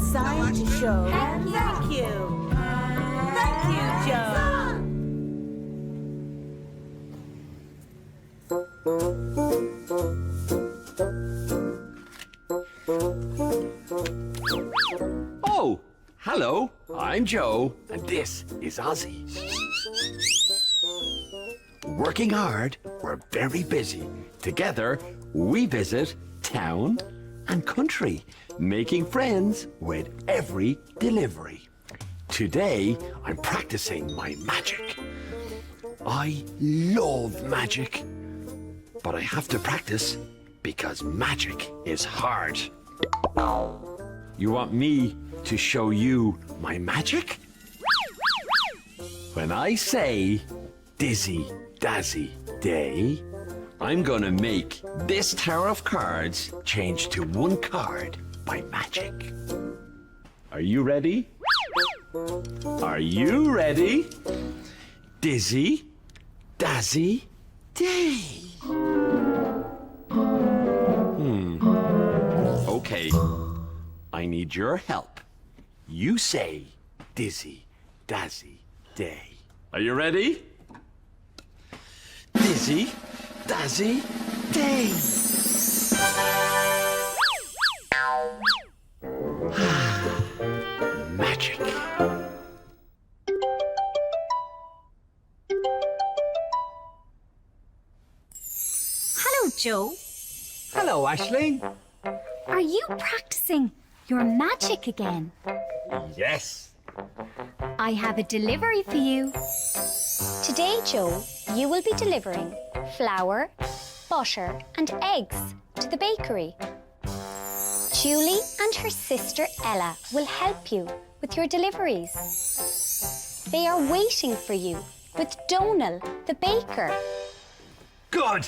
sign to show. Thank you. Thank you, Joe. Oh, hello. I'm Joe, and this is Ozzy. Working hard, we're very busy. Together, we visit town and country, making friends with every delivery. Today, I'm practicing my magic. I love magic, but I have to practice because magic is hard. You want me to show you my magic? When I say Dizzy Dazzy Day, I'm gonna make this tower of cards change to one card by magic. Are you ready? Are you ready? Dizzy Dazzy Day. Okay, I need your help. You say Dizzy Dazzy Day. Are you ready? Dizzy Dazzy Day. Magic. Hello, Joe. Hello, Aisling. Are you practicing your magic again? Yes. I have a delivery for you. Today, Joe, you will be delivering flour, butter and eggs to the bakery. Julie and her sister Ella will help you with your deliveries. They are waiting for you with Donal, the baker. Good.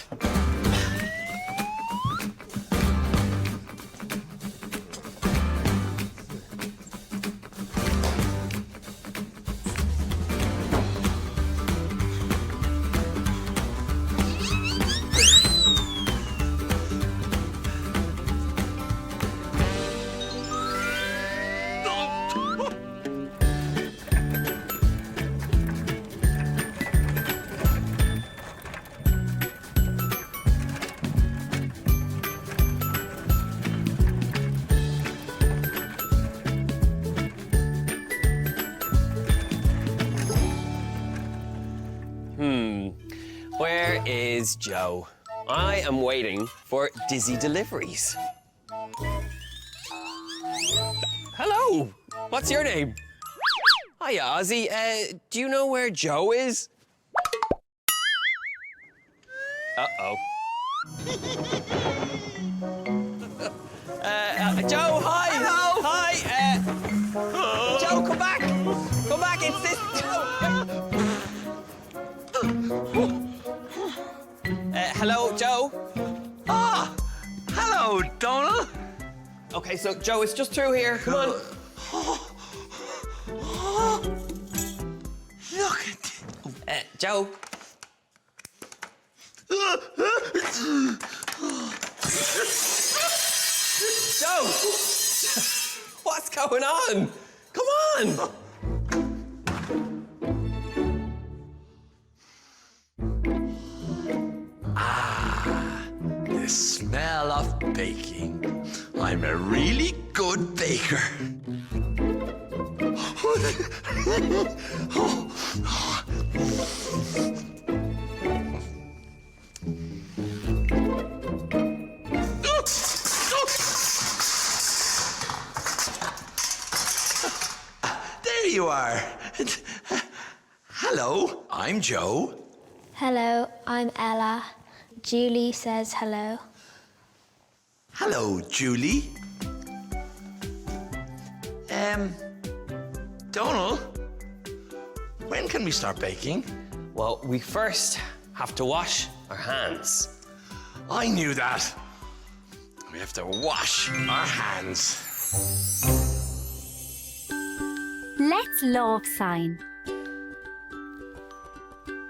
Where is Joe? I am waiting for Dizzy Deliveries. Hello, what's your name? Hiya, Ozzy. Do you know where Joe is? Uh-oh. Joe, hi! Hello! Hi! Joe, come back! Come back, it's this Joe! Hello, Joe? Ah! Hello, Donal. Okay, so Joe, it's just through here. Come on. Look at it. Joe. Joe! What's going on? Come on! The smell of baking. I'm a really good baker. There you are. Hello, I'm Joe. Hello, I'm Ella. Julie says hello. Hello, Julie. Donal, when can we start baking? Well, we first have to wash our hands. I knew that. We have to wash our hands. Let's love sign.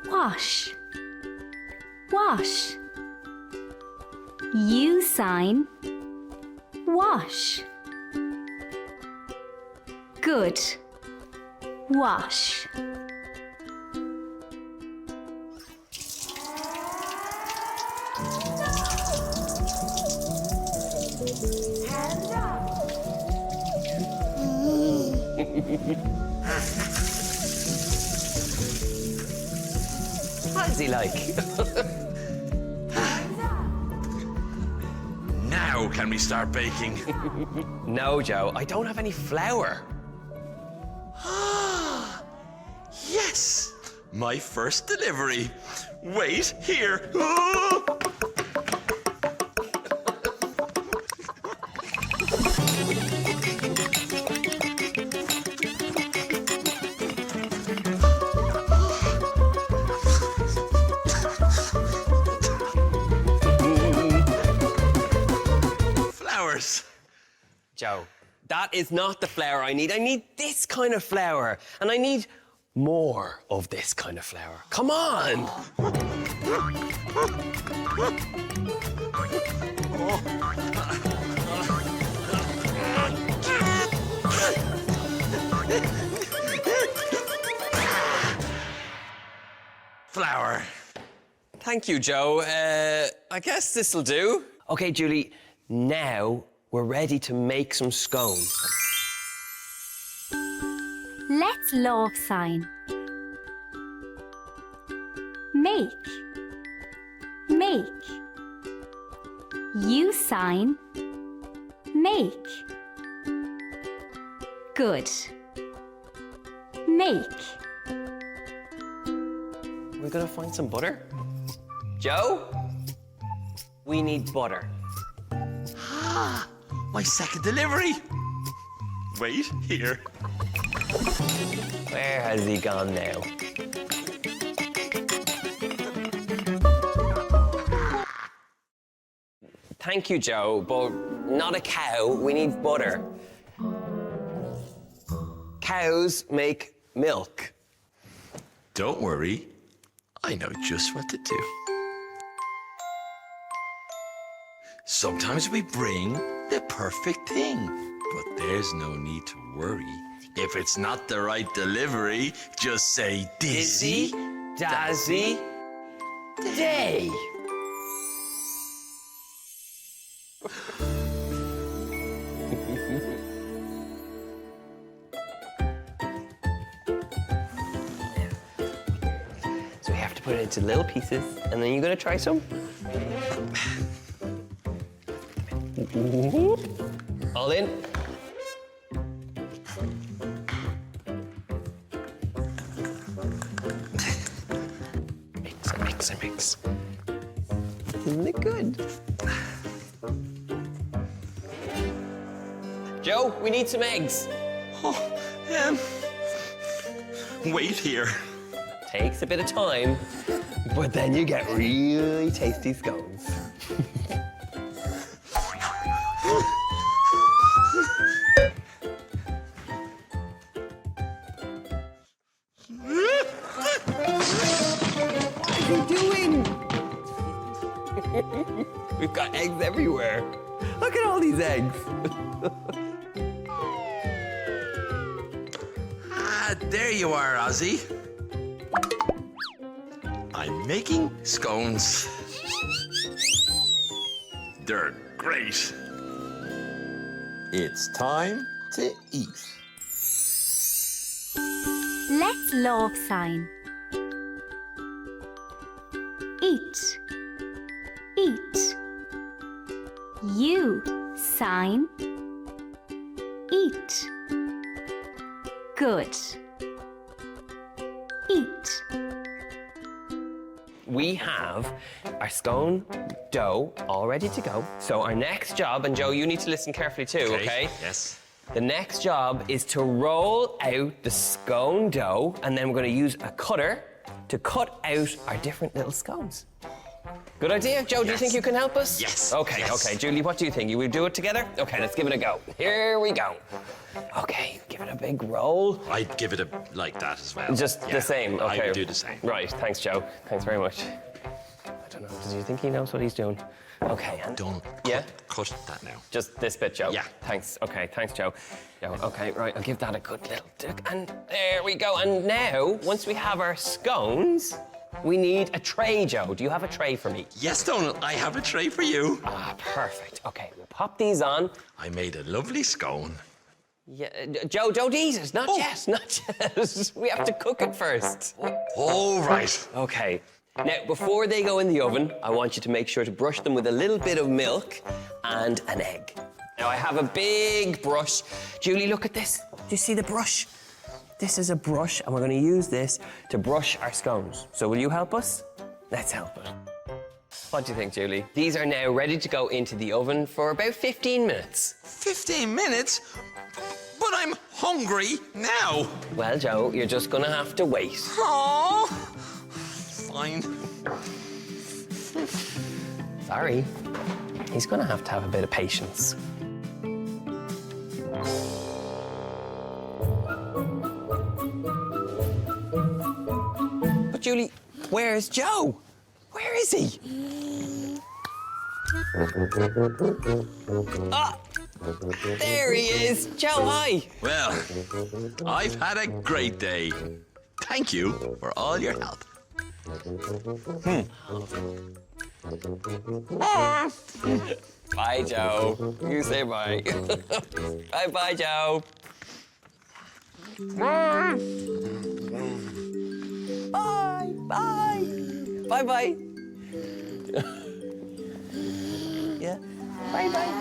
Wash. Wash. You sign. Wash. Good. Wash. Hands up. What's he like? Hands up. Now can we start baking? No, Joe, I don't have any flour. Yes! My first delivery. Wait here. Flowers. Joe, that is not the flour I need. I need this kind of flour. And I need more of this kind of flour. Come on! Flower. Thank you, Joe. I guess this'll do. Okay, Julie, now we're ready to make some scones. Let's love sign. Make. Make. You sign. Make. Good. Make. We're gonna find some butter. Joe, we need butter. My second delivery. Wait here. Where has he gone now? Thank you, Joe, but not a cow. We need butter. Cows make milk. Don't worry. I know just what to do. Sometimes we bring the perfect thing, but there's no need to worry. If it's not the right delivery, just say Dizzy, Dazzy, Day. So we have to put it into little pieces, and then you're gonna try some? All in. Mix and mix. Isn't it good? Joe, we need some eggs. Wait here. Takes a bit of time, but then you get really tasty scones. What are you doing? We've got eggs everywhere. Look at all these eggs. There you are, Ozzy. I'm making scones. They're great. It's time to eat. Let's love sign. Eat. Eat. You sign. Eat. Good. Eat. We have our scone dough all ready to go. So our next job, and Joe, you need to listen carefully too, okay? Yes. The next job is to roll out the scone dough, and then we're going to use a cutter to cut out our different little scones. Good idea. Joe, do you think you can help us? Yes. Okay, Yes. okay. Julie, what do you think? You will do it together? Okay, let's give it a go. Here we go. Okay, give it a big roll. I'd give it a like that as well. Just Yeah, the same, okay. I would do the same. Right, thanks, Joe. Thanks very much. I don't don't know. Does he think he knows what he's doing? Okay, and... Don't Yeah? cut that now. Just this bit, Joe? Yeah. Thanks. Okay, thanks, Joe. Joe, okay, right, I'll give that a good little dig. And there we go. And now, once we have our scones, we need a tray, Joe. Do you have a tray for me? Yes, Donald, I have a tray for you. Ah, perfect. Okay, we'll pop these on. I made a lovely scone. Yeah, Joe, don't eat it. Not yet, not yet. We have to cook it first. All right. Okay. Now, before they go in the oven, I want you to make sure to brush them with a little bit of milk and an egg. Now, I have a big brush. Julie, look at this. Do you see the brush? This is a brush, and we're going to use this to brush our scones. So will you help us? Let's help it. What do you think, Julie? These are now ready to go into the oven for about 15 minutes. 15 minutes? But I'm hungry now. Well, Joe, you're just going to have to wait. Oh, fine. Sorry. He's going to have a bit of patience. But Julie, where's Joe? Where is he? Ah, there he is. Joe, hi. Well, I've had a great day. Thank you for all your help. Bye, Joe. You say bye. Bye-bye, Joe. Bye, bye. Bye-bye. Yeah. Bye-bye.